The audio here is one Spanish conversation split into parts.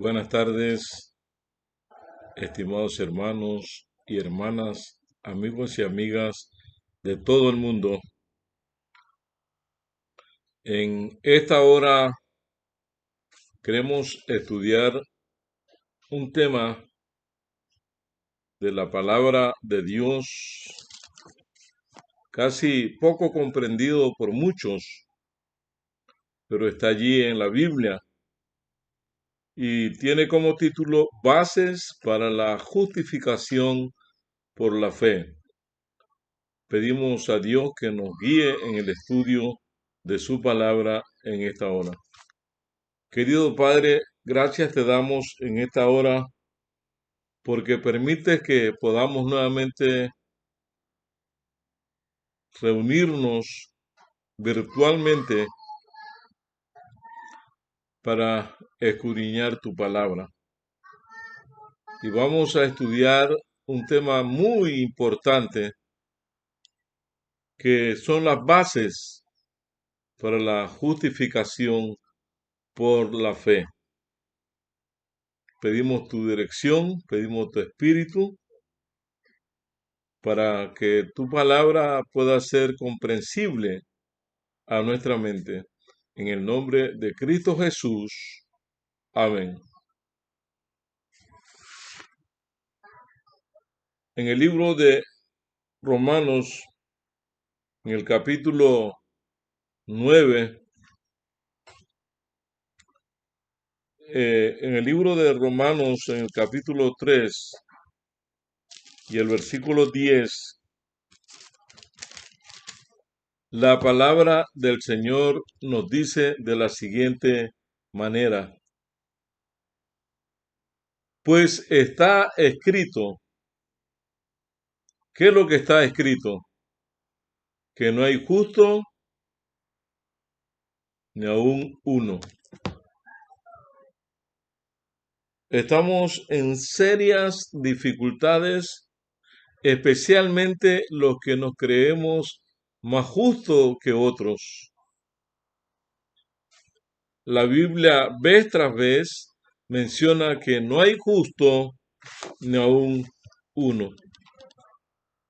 Buenas tardes, estimados hermanos y hermanas, amigos y amigas de todo el mundo. En esta hora queremos estudiar un tema de la palabra de Dios casi poco comprendido por muchos, pero está allí en la Biblia y tiene como título Bases para la justificación por la fe. Pedimos a Dios que nos guíe en el estudio de su palabra en esta hora. Querido Padre, gracias te damos en esta hora porque permites que podamos nuevamente reunirnos virtualmente para escudriñar tu palabra. Y vamos a estudiar un tema muy importante que son las bases para la justificación por la fe. Pedimos tu dirección, pedimos tu espíritu para que tu palabra pueda ser comprensible a nuestra mente. En el nombre de Cristo Jesús. Amén. En el libro de Romanos, en el capítulo 9, en el libro de Romanos, en el capítulo 3 y el versículo 10, la palabra del Señor nos dice de la siguiente manera: pues está escrito. ¿Qué es lo que está escrito? Que no hay justo ni aún uno. Estamos en serias dificultades, especialmente los que nos creemos más justos que otros. La Biblia vez tras vez menciona que no hay justo ni aún uno.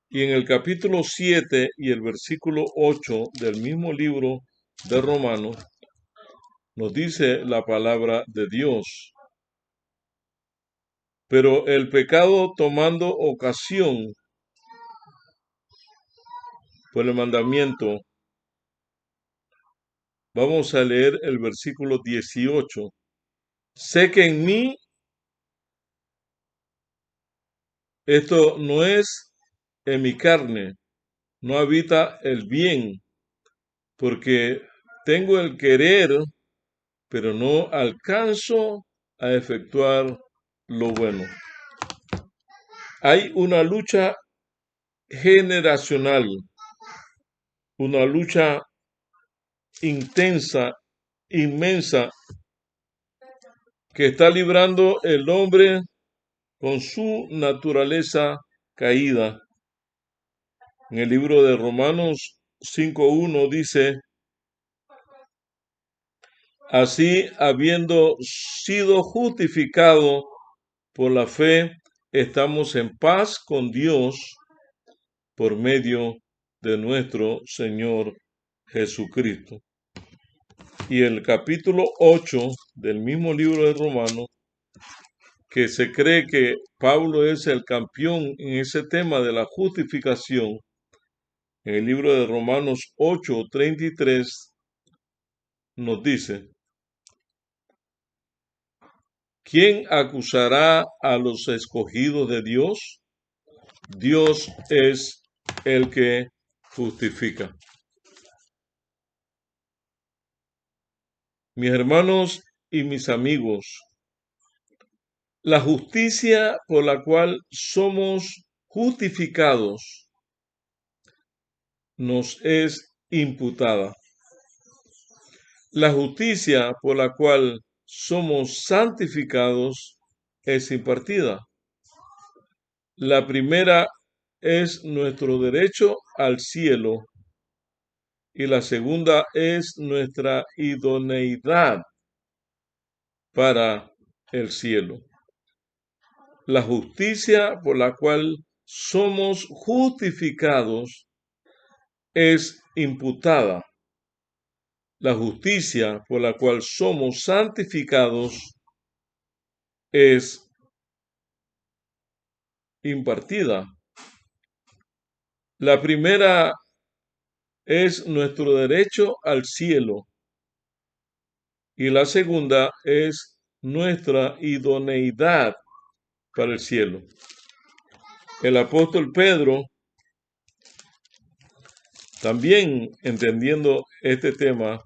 Y en el capítulo 7 y el versículo 8 del mismo libro de Romanos nos dice la palabra de Dios: pero el pecado, tomando ocasión por el mandamiento, vamos a leer el versículo 18. Sé que en mí, esto no es en mi carne, no habita el bien, porque tengo el querer, pero no alcanzo a efectuar lo bueno. Hay una lucha generacional, una lucha intensa, inmensa, que está librando el hombre con su naturaleza caída. En el libro de Romanos 5:1 dice: así, habiendo sido justificado por la fe, estamos en paz con Dios por medio de nuestro Señor Jesucristo. Y el capítulo 8 del mismo libro de Romanos, que se cree que Pablo es el campeón en ese tema de la justificación, en el libro de Romanos 8:33 nos dice: ¿quién acusará a los escogidos de Dios? Dios es el que justifica. Mis hermanos y mis amigos, la justicia por la cual somos justificados nos es imputada. La justicia por la cual somos santificados es impartida. La primera es nuestro derecho al cielo y la segunda es nuestra idoneidad para el cielo. La justicia por la cual somos justificados es imputada. La justicia por la cual somos santificados es impartida. La primera es nuestro derecho al cielo y la segunda es nuestra idoneidad para el cielo. El apóstol Pedro, también entendiendo este tema,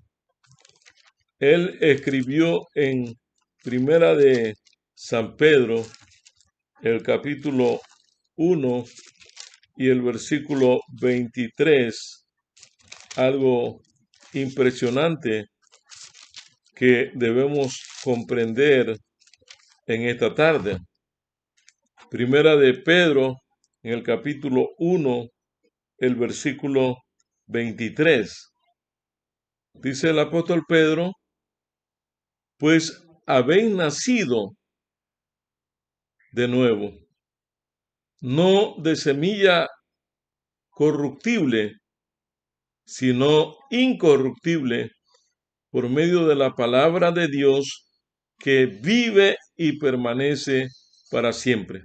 él escribió en Primera de San Pedro, el capítulo 1 y el versículo 23, algo impresionante que debemos comprender en esta tarde. Primera de Pedro, en el capítulo 1, el versículo 23. Dice el apóstol Pedro, pues habéis nacido de nuevo, no de semilla corruptible, sino incorruptible, por medio de la palabra de Dios que vive y permanece para siempre.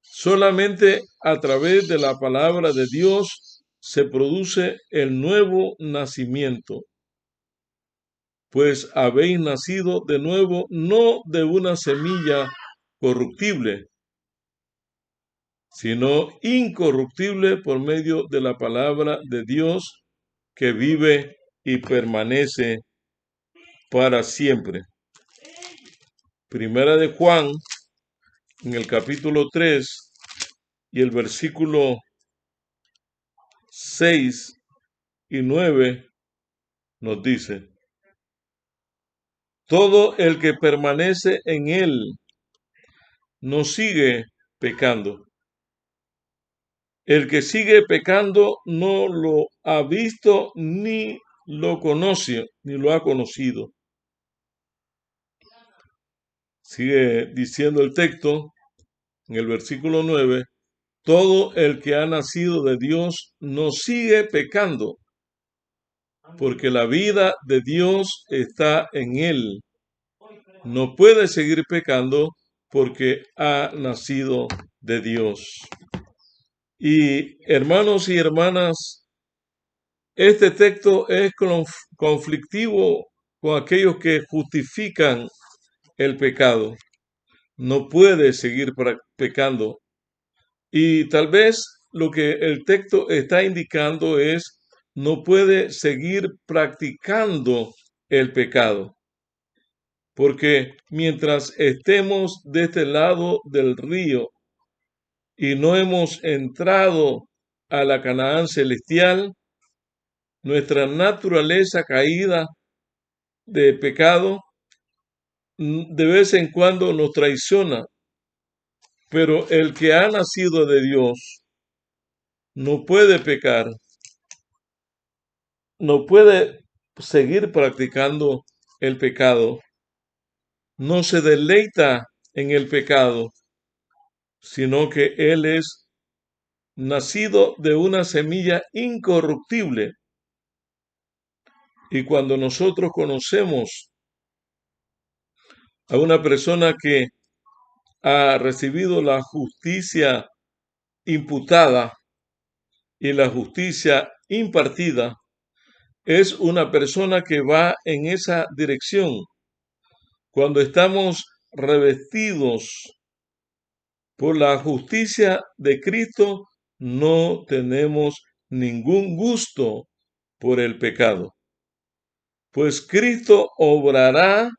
Solamente a través de la palabra de Dios se produce el nuevo nacimiento, pues habéis nacido de nuevo no de una semilla corruptible, sino incorruptible por medio de la palabra de Dios que vive y permanece para siempre. Primera de Juan, en el capítulo 3 y el versículo 6 y 9 nos dice, todo el que permanece en él no sigue pecando. El que sigue pecando no lo ha visto ni lo conoce, ni lo ha conocido. Sigue diciendo el texto en el versículo 9, todo el que ha nacido de Dios no sigue pecando, porque la vida de Dios está en él. No puede seguir pecando porque ha nacido de Dios. Y hermanos y hermanas, este texto es conflictivo con aquellos que justifican el pecado. No puede seguir pecando. Y tal vez lo que el texto está indicando es no puede seguir practicando el pecado. Porque mientras estemos de este lado del río y no hemos entrado a la Canaán celestial, nuestra naturaleza caída de pecado de vez en cuando nos traiciona, pero el que ha nacido de Dios no puede pecar, no puede seguir practicando el pecado, no se deleita en el pecado, sino que él es nacido de una semilla incorruptible. Y cuando nosotros conocemos a una persona que ha recibido la justicia imputada y la justicia impartida, es una persona que va en esa dirección. Cuando estamos revestidos por la justicia de Cristo, no tenemos ningún gusto por el pecado, pues Cristo obrará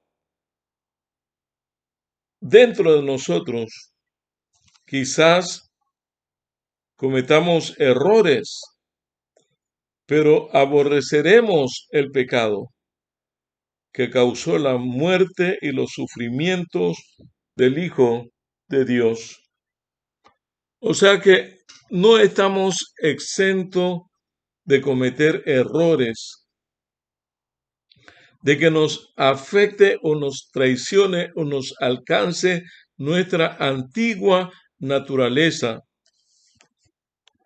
dentro de nosotros. Quizás cometamos errores, pero aborreceremos el pecado que causó la muerte y los sufrimientos del Hijo de Dios. O sea que no estamos exentos de cometer errores, de que nos afecte o nos traicione o nos alcance nuestra antigua naturaleza.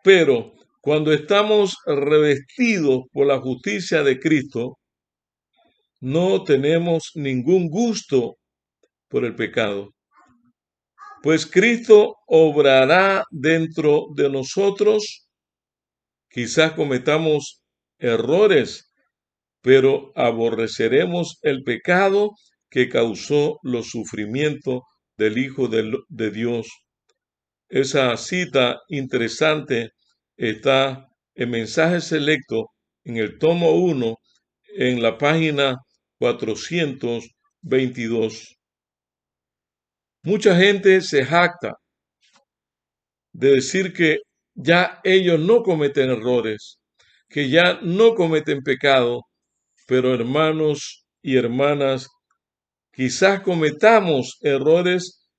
Pero cuando estamos revestidos por la justicia de Cristo, no tenemos ningún gusto por el pecado. Pues Cristo obrará dentro de nosotros. Quizás cometamos errores, pero aborreceremos el pecado que causó los sufrimientos del Hijo de Dios. Esa cita interesante está en Mensaje Selecto, en el tomo 1, en la página 422. Mucha gente se jacta de decir que ya ellos no cometen errores, que ya no cometen pecado, pero hermanos y hermanas, quizás cometamos errores,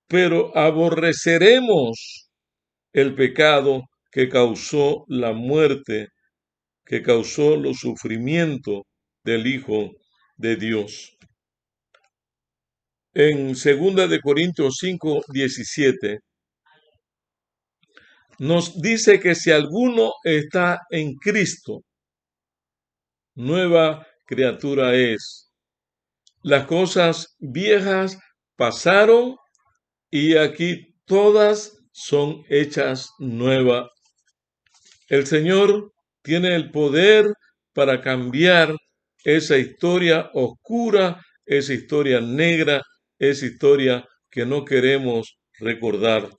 pero aborreceremos el pecado que causó la muerte, que causó los sufrimientos del Hijo de Dios. En 2 de Corintios 5:17 nos dice que si alguno está en Cristo, nueva criatura es. Las cosas viejas pasaron y aquí todas son hechas nuevas. El Señor tiene el poder para cambiar esa historia oscura, esa historia negra, esa historia que no queremos recordar.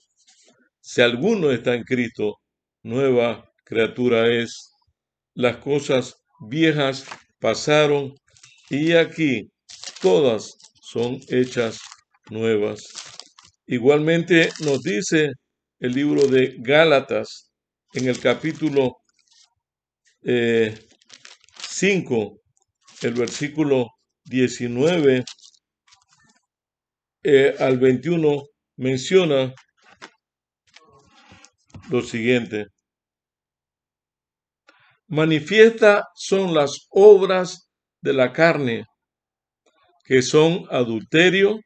Si alguno está en Cristo, nueva criatura es. Las cosas viejas pasaron y aquí todas son hechas nuevas. Igualmente nos dice el libro de Gálatas en el capítulo 5, el versículo 19 al 21, menciona lo siguiente: manifiestas son las obras de la carne, que son adulterio,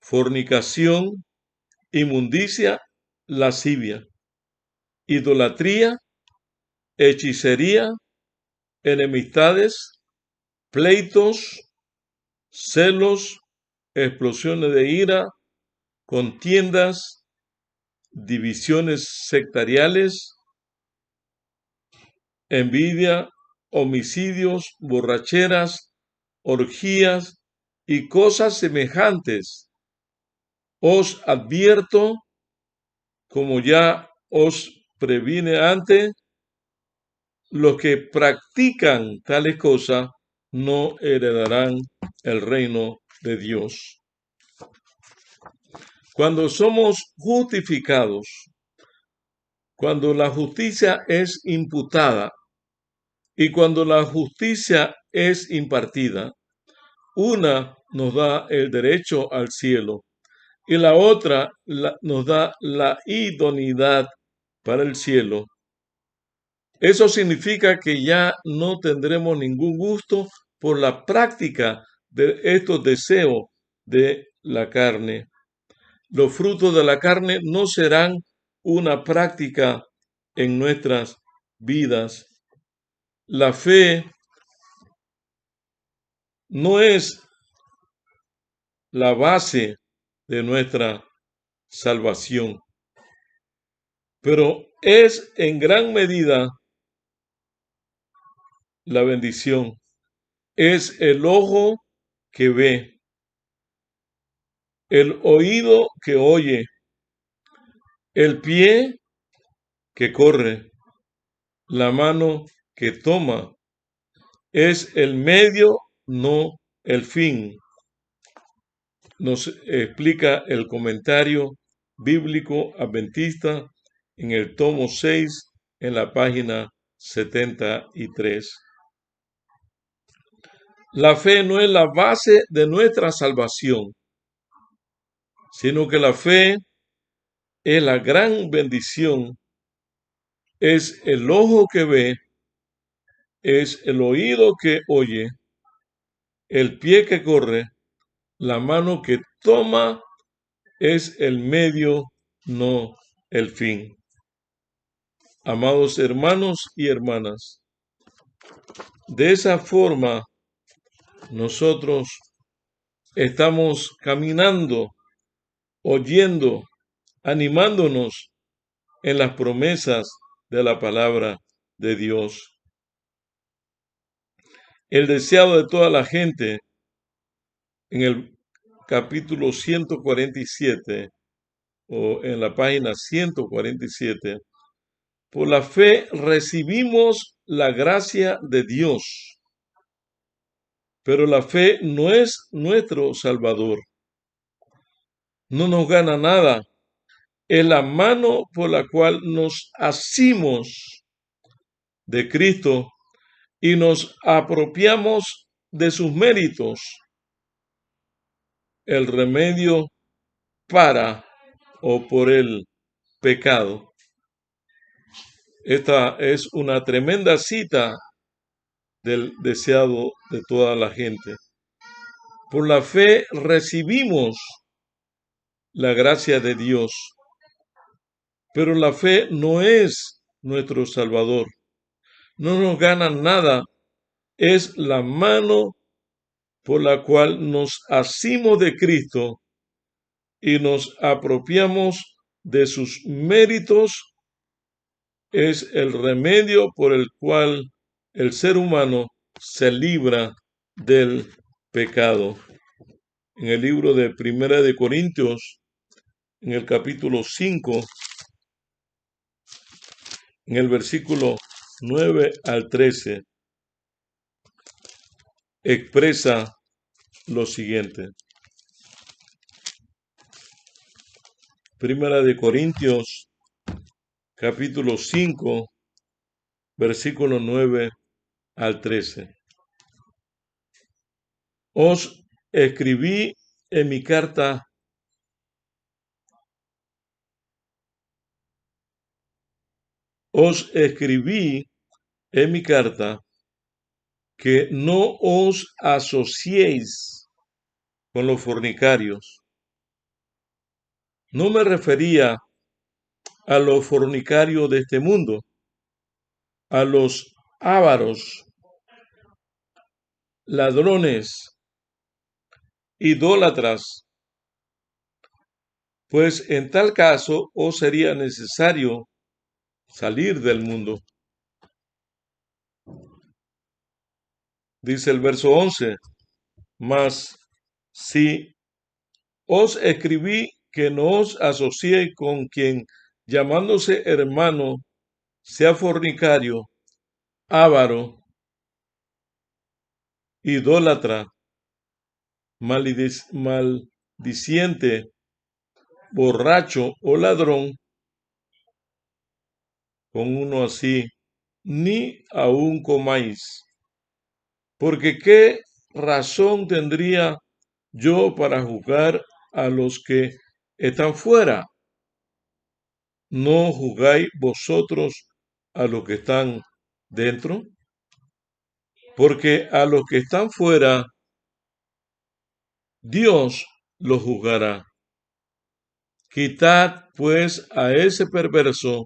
fornicación, inmundicia, lascivia, idolatría, hechicería, enemistades, pleitos, celos, explosiones de ira, contiendas, divisiones sectariales, envidia, homicidios, borracheras, orgías y cosas semejantes. Os advierto, como ya os previne antes, los que practican tales cosas no heredarán el reino de Dios. Cuando somos justificados, cuando la justicia es imputada y cuando la justicia es impartida, una nos da el derecho al cielo y la otra nos da la idoneidad para el cielo. Eso significa que ya no tendremos ningún gusto por la práctica de estos deseos de la carne. Los frutos de la carne no serán una práctica en nuestras vidas. La fe no es la base de nuestra salvación, pero es en gran medida la bendición. Es el ojo que ve, el oído que oye, el pie que corre, la mano que toma. Es el medio, no el fin. Nos explica el comentario bíblico adventista en el tomo 6, en la página 73. La fe no es la base de nuestra salvación, sino que la fe es la gran bendición, es el ojo que ve, es el oído que oye, el pie que corre, la mano que toma es el medio, no el fin. Amados hermanos y hermanas, de esa forma nosotros estamos caminando, oyendo, animándonos en las promesas de la palabra de Dios. El deseado de toda la gente, en el capítulo 147 o en la página 147, por la fe recibimos la gracia de Dios, pero la fe no es nuestro Salvador. No nos gana nada. Es la mano por la cual nos asimos de Cristo y nos apropiamos de sus méritos. El remedio para o por el pecado. Esta es una tremenda cita del deseado de toda la gente. Por la fe recibimos la gracia de Dios, pero la fe no es nuestro Salvador. No nos gana nada. Es la mano por la cual nos asimos de Cristo y nos apropiamos de sus méritos. Es el remedio por el cual el ser humano se libra del pecado. En el libro de Primera de Corintios, en el capítulo 5, en el versículo 9 al 13, expresa lo siguiente. Primera de Corintios, capítulo 5, versículo 9 al 13. Os escribí en mi carta que no os asociéis con los fornicarios. No me refería a los fornicarios de este mundo, a los ávaros, ladrones, idólatras, pues en tal caso os sería necesario salir del mundo. Dice el verso 11, mas si os escribí que no os asociéis con quien, llamándose hermano, sea fornicario, avaro, idólatra, maldiciente, borracho o ladrón, con uno así, ni aun comáis. Porque ¿qué razón tendría yo para juzgar a los que están fuera? ¿No juzgáis vosotros a los que están dentro? Porque a los que están fuera, Dios los juzgará. Quitad pues a ese perverso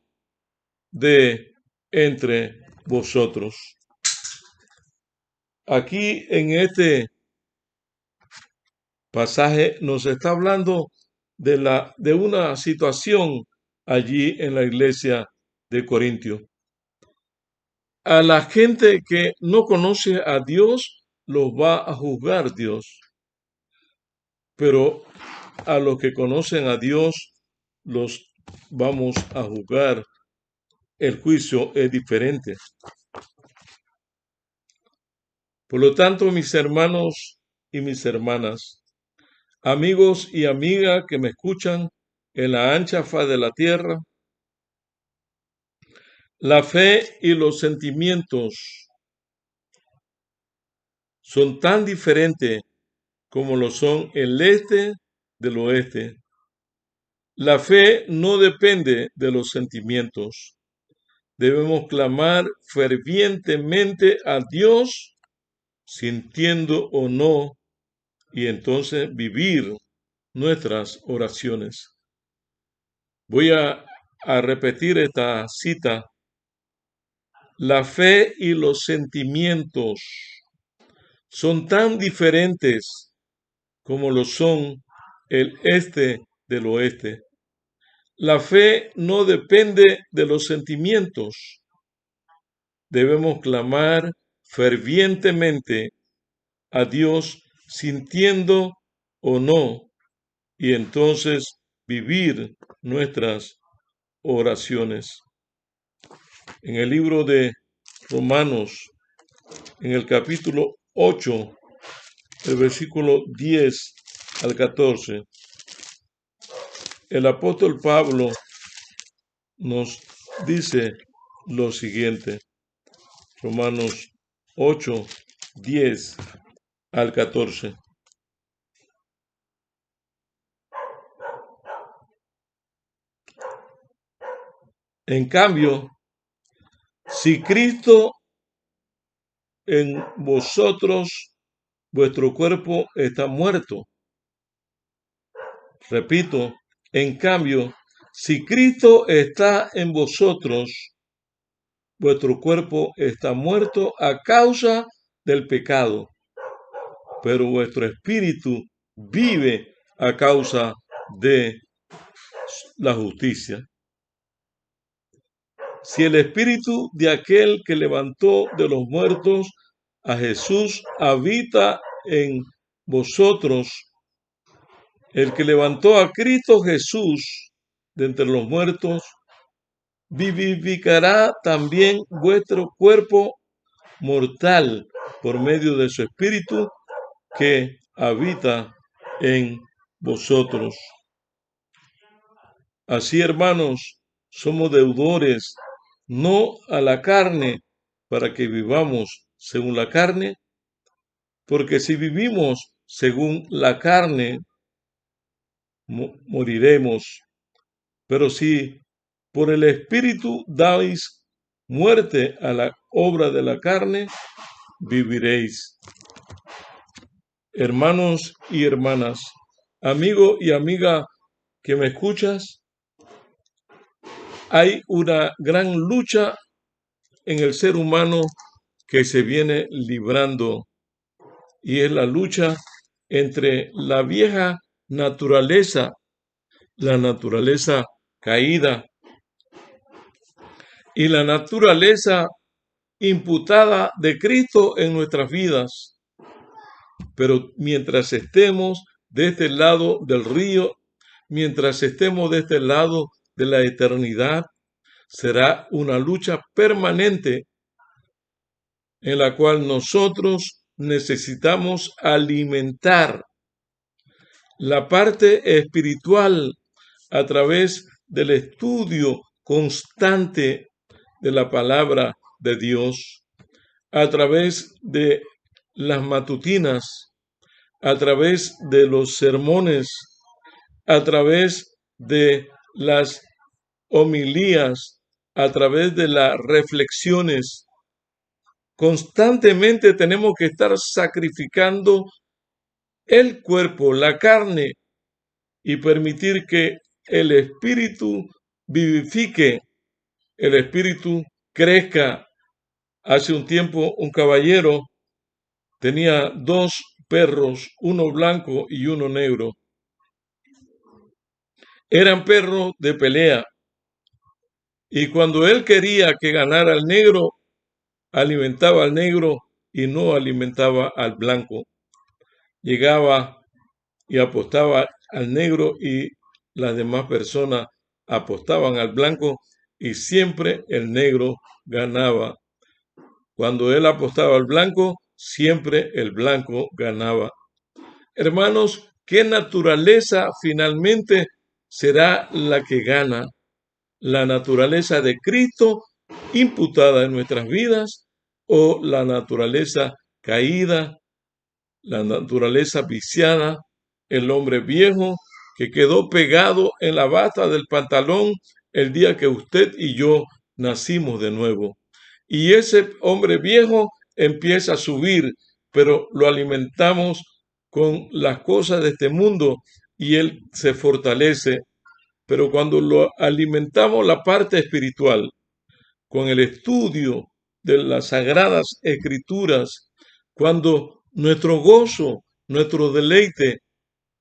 de entre vosotros. Aquí en este pasaje nos está hablando de una situación allí en la iglesia de Corintio. A la gente que no conoce a Dios, los va a juzgar Dios. Pero a los que conocen a Dios, los vamos a juzgar. El juicio es diferente. Por lo tanto, mis hermanos y mis hermanas, amigos y amigas que me escuchan en la ancha faz de la tierra, la fe y los sentimientos son tan diferentes como lo son el este del oeste. La fe no depende de los sentimientos. Debemos clamar fervientemente a Dios sintiendo o no, y entonces vivir nuestras oraciones. Voy a repetir esta cita. La fe y los sentimientos son tan diferentes como lo son el este del oeste. La fe no depende de los sentimientos. Debemos clamar fervientemente a Dios sintiendo o no, y entonces vivir nuestras oraciones. En el libro de Romanos, en el capítulo 8, el versículo 10 al 14, el apóstol Pablo nos dice lo siguiente. Romanos 8, 10 al 14. En cambio, si Cristo en vosotros, vuestro cuerpo está muerto. Repito, en cambio, si Cristo está en vosotros, vuestro cuerpo está muerto a causa del pecado, pero vuestro espíritu vive a causa de la justicia. Si el espíritu de aquel que levantó de los muertos a Jesús habita en vosotros, el que levantó a Cristo Jesús de entre los muertos, vivificará también vuestro cuerpo mortal por medio de su espíritu que habita en vosotros. Así, hermanos, somos deudores no a la carne para que vivamos según la carne, porque si vivimos según la carne, moriremos. Pero si por el Espíritu dais muerte a la obra de la carne, viviréis. Hermanos y hermanas, amigo y amiga que me escuchas, hay una gran lucha en el ser humano que se viene librando, y es la lucha entre la vieja naturaleza, la naturaleza caída, y la naturaleza imputada de Cristo en nuestras vidas. Pero mientras estemos de este lado del río, mientras estemos de este lado de la eternidad, será una lucha permanente en la cual nosotros necesitamos alimentar la parte espiritual a través del estudio constante de la palabra de Dios, a través de las matutinas, a través de los sermones, a través de las homilías, a través de las reflexiones. Constantemente tenemos que estar sacrificando el cuerpo, la carne, y permitir que el espíritu vivifique, el espíritu crezca. Hace un tiempo un caballero tenía 2 perros, uno blanco y uno negro. Eran perros de pelea, y cuando él quería que ganara el negro, alimentaba al negro y no alimentaba al blanco. Llegaba y apostaba al negro y las demás personas apostaban al blanco, y siempre el negro ganaba. Cuando él apostaba al blanco, siempre el blanco ganaba. Hermanos, ¿qué naturaleza finalmente será la que gana? ¿La naturaleza de Cristo imputada en nuestras vidas o la naturaleza caída, la naturaleza viciada, el hombre viejo que quedó pegado en la bata del pantalón el día que usted y yo nacimos de nuevo? Y ese hombre viejo empieza a subir pero lo alimentamos con las cosas de este mundo y él se fortalece. Pero cuando lo alimentamos la parte espiritual, con el estudio de las sagradas escrituras, cuando nuestro gozo, nuestro deleite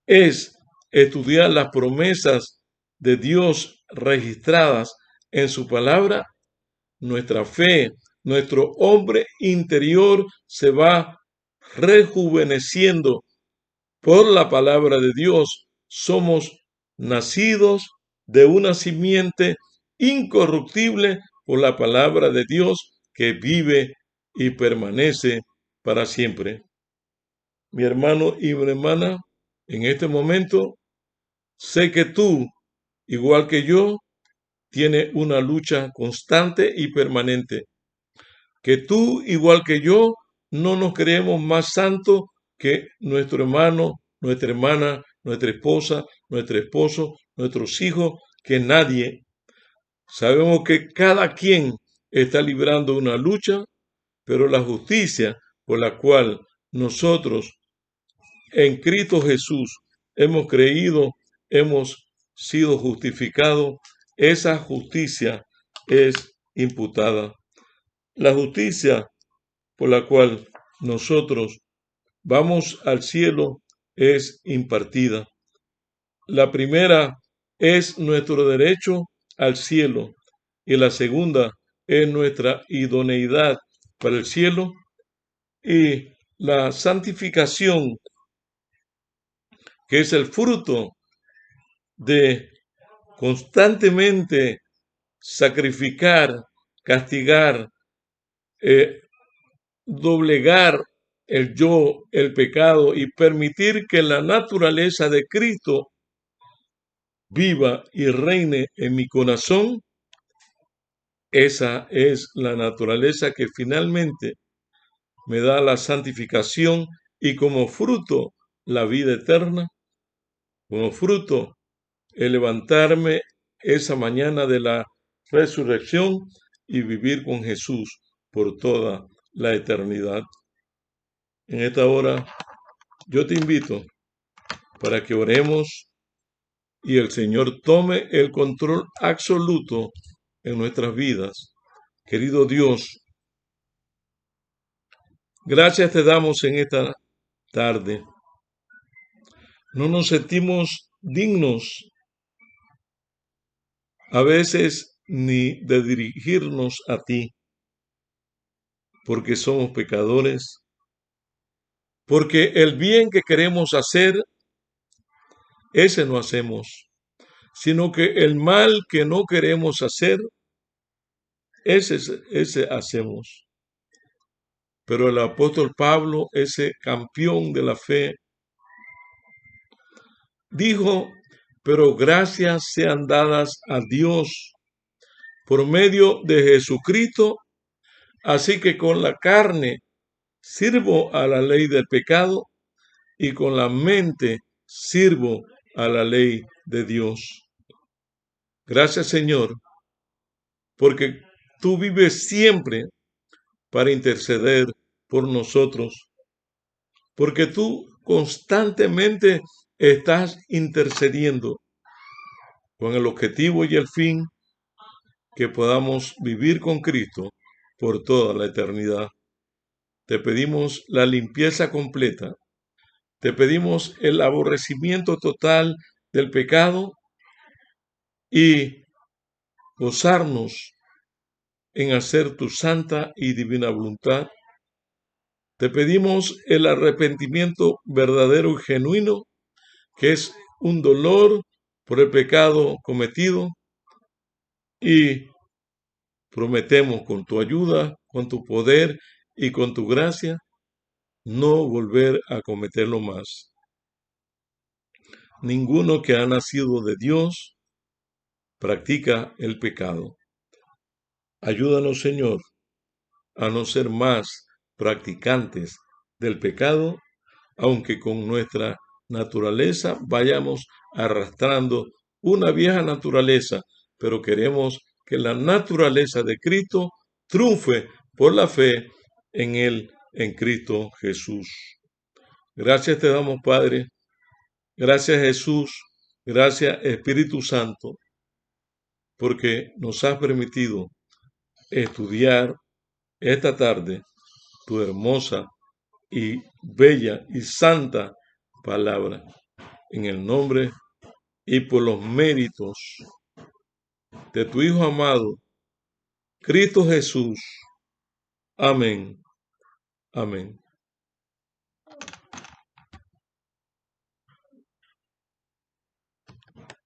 es estudiar las promesas de Dios registradas en su palabra, nuestra fe, nuestro hombre interior se va rejuveneciendo por la palabra de Dios. Somos nacidos de una simiente incorruptible por la palabra de Dios que vive y permanece para siempre. Mi hermano y mi hermana, en este momento sé que tú, igual que yo, tienes una lucha constante y permanente. Que tú, igual que yo, no nos creemos más santos que nuestro hermano, nuestra hermana, nuestra esposa, nuestro esposo, nuestros hijos, que nadie. Sabemos que cada quien está librando una lucha, pero la justicia por la cual nosotros en Cristo Jesús hemos creído, hemos sido justificados, esa justicia es imputada. La justicia por la cual nosotros vamos al cielo es impartida. La primera es nuestro derecho al cielo y la segunda es nuestra idoneidad para el cielo y la santificación, que es el fruto de constantemente sacrificar, castigar, doblegar el yo, el pecado y permitir que la naturaleza de Cristo viva y reine en mi corazón. Esa es la naturaleza que finalmente me da la santificación y como fruto la vida eterna, como fruto el levantarme esa mañana de la resurrección y vivir con Jesús por toda la eternidad. En esta hora yo te invito para que oremos y el Señor tome el control absoluto en nuestras vidas. Querido Dios, gracias te damos en esta tarde. No nos sentimos dignos a veces ni de dirigirnos a ti, porque somos pecadores, porque el bien que queremos hacer, ese no hacemos, sino que el mal que no queremos hacer, ese hacemos. Pero el apóstol Pablo, ese campeón de la fe, dijo, pero gracias sean dadas a Dios por medio de Jesucristo, así que con la carne sirvo a la ley del pecado y con la mente sirvo a la ley de Dios. Gracias, Señor, porque tú vives siempre para interceder por nosotros, porque tú constantemente estás intercediendo con el objetivo y el fin que podamos vivir con Cristo por toda la eternidad. Te pedimos la limpieza completa, te pedimos el aborrecimiento total del pecado y gozarnos en hacer tu santa y divina voluntad. Te pedimos el arrepentimiento verdadero y genuino, que es un dolor por el pecado cometido, y prometemos con tu ayuda, con tu poder y con tu gracia, no volver a cometerlo más. Ninguno que ha nacido de Dios practica el pecado. Ayúdanos, Señor, a no ser más practicantes del pecado, aunque con nuestra naturaleza vayamos arrastrando una vieja naturaleza, pero queremos que la naturaleza de Cristo triunfe por la fe en Él en Cristo Jesús. Gracias te damos, Padre. Gracias, Jesús. Gracias, Espíritu Santo, porque nos has permitido estudiar esta tarde tu hermosa y bella y santa palabra. En el nombre y por los méritos de tu Hijo amado, Cristo Jesús. Amén. Amén.